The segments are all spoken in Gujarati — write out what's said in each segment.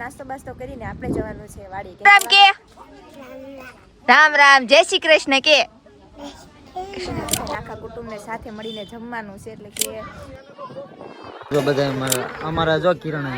નાસ્તો બાસ્તો કરીને આપણે જવાનું છે વાડી. રામ કે રામ રામ, જય શ્રી કૃષ્ણ કે આખા કુટુંબને સાથે મળીને જમવાનું છે. એટલે કે જો બધા અમારા જો કિરણ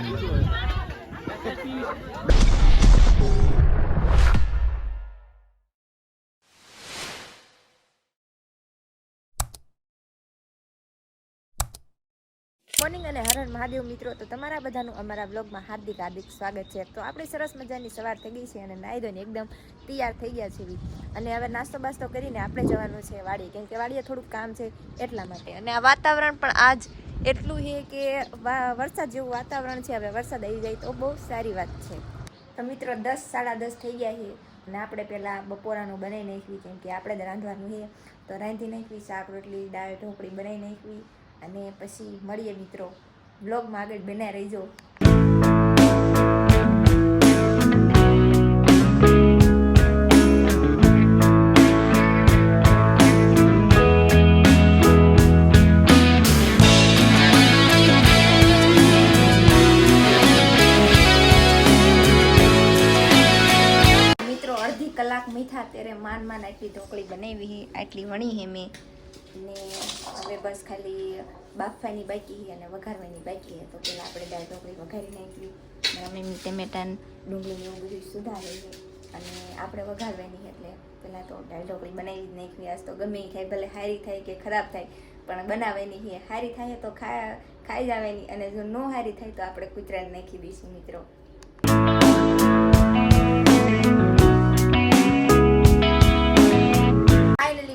મોર્નિંગ અને હર હર મહાદેવ મિત્રો, તો તમારા બધાનું અમારા બ્લોગમાં હાર્દિક સ્વાગત છે. તો આપણે સરસ મજાની સવાર થઈ ગઈ છે અને નાહી ધોઈને એકદમ તૈયાર થઈ ગયા છે અને હવે નાસ્તો બાસ્તો કરીને આપણે જવાનું છે વાડી, કેમ કે વાડીએ થોડુંક કામ છે એટલા માટે. અને આ વાતાવરણ પણ આજ એટલું છે કે વરસાદ જેવું વાતાવરણ છે. હવે વરસાદ આવી જાય તો બહુ સારી વાત છે. તો મિત્રો 10 સાડા 10 થઈ ગયા છે અને આપણે પહેલાં બપોરાનું બનાવી નાખવી, કેમ કે આપણે જ રાંધવાનું છે. તો રાંધી નાખવી, શાક રોટલી દાળ ઢોકળી બનાવી નાખવી અને પછી મળીએ મિત્રો. બ્લોગમાં આગળ બન્યા રહીજો. મિત્રો અડધી કલાક મીઠા ત્યારે માન આટલી ઢોકળી બનાવી, આટલી વણી હે મેં. ને હવે બસ ખાલી બાફવાની બાકી છે અને વઘારવાની બાકી છે. તો પહેલાં આપણે દાળ ઢોકળી વઘારી નાખવી. મમ્મી ટમેટાં ડુંગળીને એવું બધું સુધારે છે અને આપણે વઘારવાની. એટલે પહેલાં તો દાળ ઢોકળી બનાવી જ નાખવી. આજ તો ગમે થાય, ભલે સારી થાય કે ખરાબ થાય, પણ બનાવવાની છે. સારી થાય તો ખાઈ જવાની, અને જો ન સારી થાય તો આપણે કૂતરાને નાખી દઈશું મિત્રો.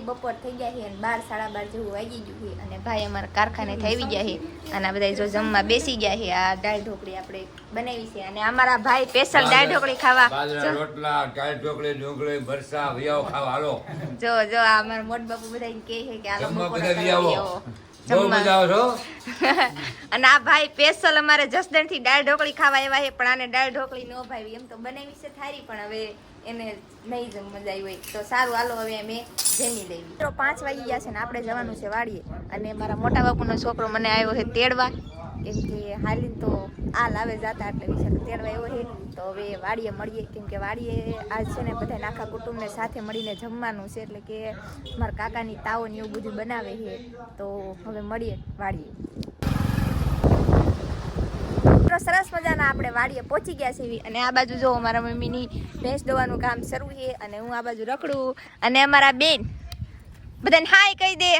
બપોર થઈ ગયા છે અને 12 સાડા 12 જેવું વાગી ગયું છે અને ભાઈ અમારા કારખાને આવી ગયા છે અને આ બધા જો જમવા બેસી ગયા છે. આ દાળ ઢોકળી આપણે બનાવી છે અને અમારા ભાઈ સ્પેશિયલ દાળ ઢોકળી ખાવા, બાજરા રોટલા, દાળ ઢોકળી, ડુંગળી ભરસા વિયાવ ખાવા હાલો. જો આ અમારા મોટ બાપુ બધા કહે છે કે હાલો જમવા બપોરે બધા કરવા વિયાવો. આવો. બહુ મજા આવે છો. અને આ ભાઈ સ્પેશિયલ અમારે જસદણ થી દાળ ઢોકળી ખાવા આવ્યા છે, પણ આને દાળ ઢોકળી નો ભાવી. એમ તો બનાવી છે થારી, પણ હવે એને નહીં જ મજા આવી હોય. તો સારું હાલો હવે અમે જમી લઈએ. 5 વાગી ગયા છે ને આપણે જવાનું છે વાડીએ. અને મારા મોટા બાપુનો છોકરો મને આવ્યો છે તેડવા, કેમ કે હાલી તો આ લાવે જાતા એટલે વિશે તેડવા આવ્યો છે. તો હવે વાડીએ મળીએ, કેમ કે વાડીએ આજ છે ને બધા આખા કુટુંબને સાથે મળીને જમવાનું છે. એટલે કે મારા કાકાની તાવો ને એવું બધું બનાવે છે. તો હવે મળીએ વાડીએ. સરસ મજાના આપણે વાડીએ પહોંચી ગયા છીએ અને આ બાજુ જો મારા મમ્મીની ભેંસ દોવાનું કામ શરૂ છે અને હું આ બાજુ રખડું. અને અમારા બેન બધાને હાય કહી દે.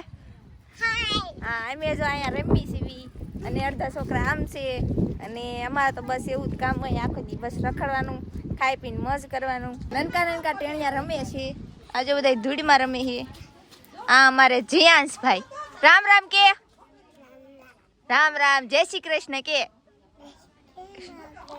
હા, અમે જો અહીંયા રમી સીવી અને અડધા છોકરા આમ છે. અને અમારે તો બસ એવું જ કામ હોય, આખો દી બસ રખડવાનું, ખાઈ પીને મોજ કરવાનું. નનકા ટેણિયા રમે છે. આજે બધા ધૂળમાં રમે છે. આ અમારે જીયાંશ ભાઈ રામ રામ કે રામ રામ, જય શ્રી કૃષ્ણ કે.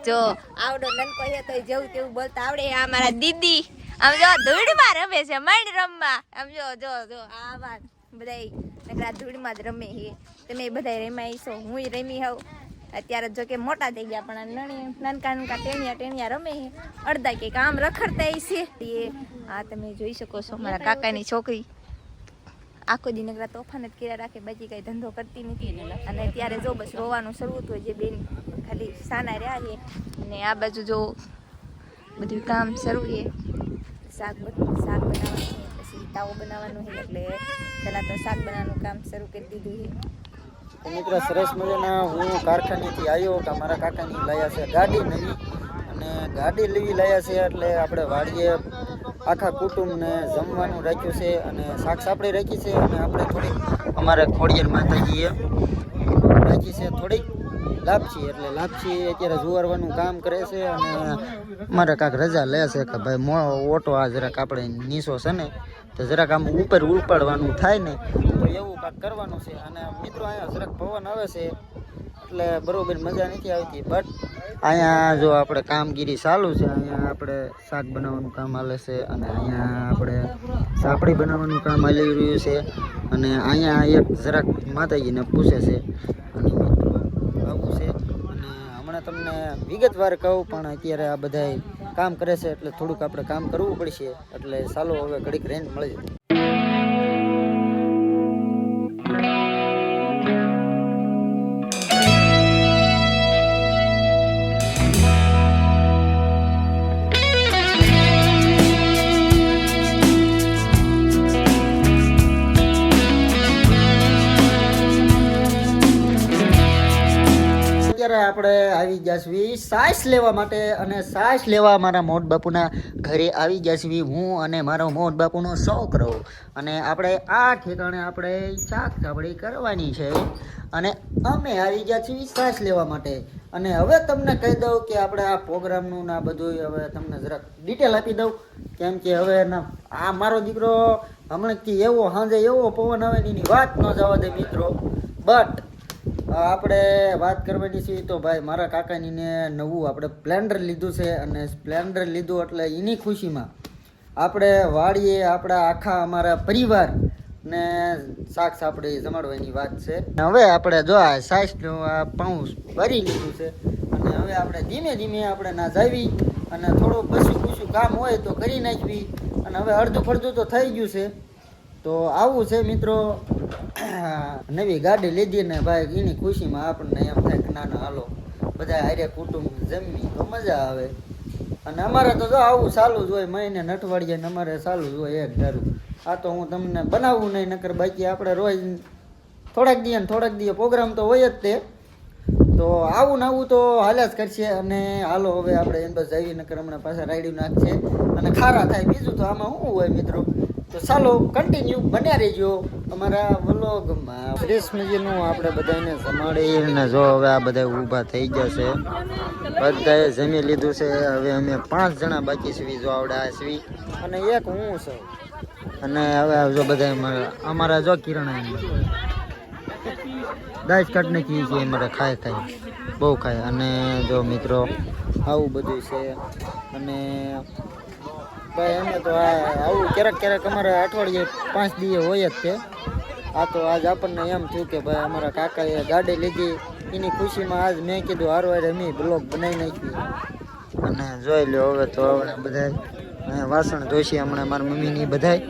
જો આવડો નનકો છે તો જેવું તેવું બોલતા આવડે. આ મારા દીદી આમ જો ધૂળમાં રમે છે, માંડ રમવા. આમ જો આવા બધા નકરા ધૂળમાં જ રમે છે. તમે બધા રમ્યા છો, હું રમી હોઉં. અત્યારે જો કે મોટા થઈ ગયા, પણ નનકા ટેણિયા રમે છે. અડધા કે આમ રખડતા છે. આ તમે જોઈ શકો છો મારા કાકાની છોકરી આખો દી નકરા તોફાન જ કર્યા રાખે, બાકી કઈ ધંધો કરતી નથી. અને અત્યારે જો બસ રોવાનું શરૂ થયું. જે બેન ખાલી સાના રહ્યા છે. અને આ બાજુ જો બધું કામ શરૂ છે. શાક બનાવવાનું છે, પછી તાવો બનાવવાનું છે. એટલે પહેલાં તો શાક બનાવવાનું કામ શરૂ કરી દીધું છે. મિત્રો સરસ મજાના હું કારખાનેથી આવ્યો કે મારા કાકાની લાયા છે ગાડી નવી, અને ગાડી લેવી લાયા છે. એટલે આપણે વાડીએ આખા કુટુંબને જમવાનું રાખ્યું છે અને શાક સાપડી રાખી છે. અને આપણે થોડીક અમારે ખોડિયાર માતાજીએ રાખી છે થોડીક લાપસી. એટલે લાપસી અત્યારે જુવારવાનું કામ કરે છે. અને મારે કાંક રજા લે છે કે ભાઈ ઓટો આ જરાક આપણે નીચો છે ને, તો જરાક આમ ઉપર ઉપાડવાનું થાય ને, તો એવું કાંક કરવાનું છે. અને મિત્રો અહીંયા જરાક પવન આવે છે એટલે બરોબર મજા નથી આવતી. બટ અહીંયા જો આપણે કામગીરી ચાલુ છે. અહીંયા આપણે શાક બનાવવાનું કામ હાલે છે અને અહીંયા આપણે સાપડી બનાવવાનું કામ હાલી રહ્યું છે. અને અહીંયા એક જરાક માતાજીને પૂછે છે અને મિત્રો આવું છે. અને હમણાં તમને વિગતવાર કહું, પણ અત્યારે આ બધા કામ કરે છે એટલે થોડુંક આપણે કામ કરવું પડશે. એટલે ચાલો હવે ઘડીક રેન્જ મળી જાય. આવી જશવી સાસ લેવા માટે અને સાસ લેવા મારા મોટ બાપુના ઘરે આવી જશવી હું અને મારો મોટ બાપુનો છોકરો અને આપણે આ ઠેકાણે આપણે શાક સાબડી કરવાની છે અને અમે આવી ગયા છીએ સાસ લેવા માટે અને હવે તમને કહી દઉં કે આપણે આ પ્રોગ્રામનું ના બધું હવે તમને જરાક ડિટેલ આપી દઉં કેમ કે હવે ના આ મારો દીકરો હમણાંથી એવો સાંજે એવો પવન આવે ને એની વાત ન જવા દે મિત્રો બટ આપણે વાત કરવાની છે તો ભાઈ મારા કાકાની ને નવું આપણે સ્પ્લેન્ડર લીધું છે અને સ્પ્લેન્ડર લીધું એટલે એની ખુશીમાં આપણે વાડીએ આપણા આખા અમારા પરિવાર ને શાક સાપડી જમાડવાની વાત છે હવે આપણે જો આ સાસનું આ પાઉસ ભરી લીધું છે અને હવે આપણે ધીમે ધીમે આપણે ના જાવી અને થોડું કશું કામ હોય તો કરી નાખવી અને હવે અડધું ફળધું તો થઈ ગયું છે તો આવું છે મિત્રો નવી ગાડી લીધી ને ભાઈ એની ખુશીમાં આપણને એમ થાય કે ના ના હાલો બધા હારે કુટુંબ જમી તો મજા આવે અને અમારે તો જો આવું ચાલુ જ હોય મહિને અઠવાડિયે ને અમારે ચાલુ જ હોય એક ધારું આ તો હું તમને બનાવવું નહીં નકર બાકી આપણે રોજ થોડાક દીએ પ્રોગ્રામ તો હોય જ તે તો આવું ને આવું તો હાલ્યા જ કરશે અને હાલો હવે આપણે એમ બસ જઈએ નકર હમણાં પાછા રાયડું નાખશે અને ખારા થાય બીજું તો આમાં શું હોય મિત્રો તો ચાલો કન્ટિન્યુ બન્યા રહેજો અમારા વ્લોગમાં ક્રિસમસનું આપણે બધાને જમાડીને જો હવે આ બધા ઊભા થઈ ગયા છે બધાએ જમી લીધું છે હવે અમે 5 જણા બાકી છીએ જો આવડે આ છીએ અને એક હું છું અને હવે જો બધા અમારા જો કિરણ દાજ કાઢ નાખીએ છીએ અમારે ખાય બહુ ખાય અને જો મિત્રો આવું બધું છે અને ભાઈ અમે તો આવું ક્યારેક અમારે અઠવાડિયે 5 દિવસ હોય જ તે આ તો આજ આપણને એમ થયું કે ભાઈ અમારા કાકાએ ગાડી લીધી એની ખુશીમાં આજ મેં કીધું હારવાર અમે બ્લોગ બનાવી નાખી અને જોઈ લો હવે તો બધા વાસણ ધોશી હમણાં મારી મમ્મીની બધાય